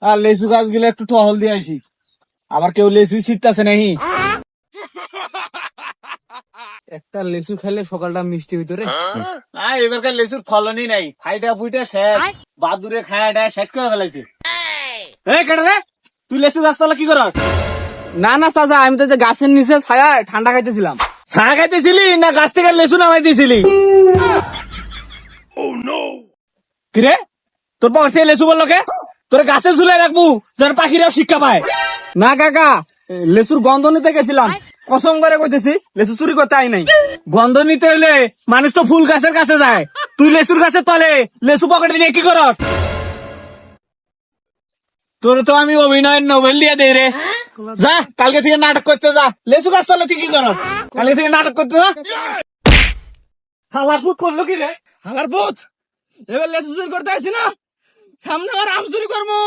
আর লেচু গাছ গুলো একটু টহল দিয়ে আসি, আবার কেউ লেচু ছিটতেছে নাহি। একটা লেচু খেলে সকালটা মিষ্টি হইতো রে। এবারকার লেচুর ফলনই নাই, ফাইটা ফুইটা শেষ, বাদুরে খায়া শেষ করে ফেলাইছে। এই কেটে রে, তুই লেচু গাছতলা কি করস? না না চাচা, আমি তো যে গাছের নিচে ছায়া ঠান্ডা খাইতেছিলাম। চা খাইতেছিলি না গাছ থেকে লেচু নামাই দিয়েছিলি? কিরে, তোর পকেট থেকে লেচু বললো কে? তোর গাছে ঝুলে রাখবো যেন পাখিরাও শিক্ষা পায়। না কাকা, লেচুর গন্ধ নিতে গেছিলাম, কসম করে কইতেছি লেচু চুরি করতে আই নাই। গন্ধ নিতে হলে মানুষ তো ফুল গাছের কাছে যায়, তুই লেচুর গাছের তলে লেচু পকেটে নিয়ে কি করস? তোর তো আমি অভিনয়ের নোবেল দিয়ে দেই রে। যা কালকে থেকে নাটক করতে যা, লেচু গাছ তলে তুই কি করস? কালকে থেকে নাটক করতে যা। হালার পুত করলো কি রে? হালার পুত, এবার লেচু চুরি করতে আইছি না, সামনে আবার আম চুরি করবো।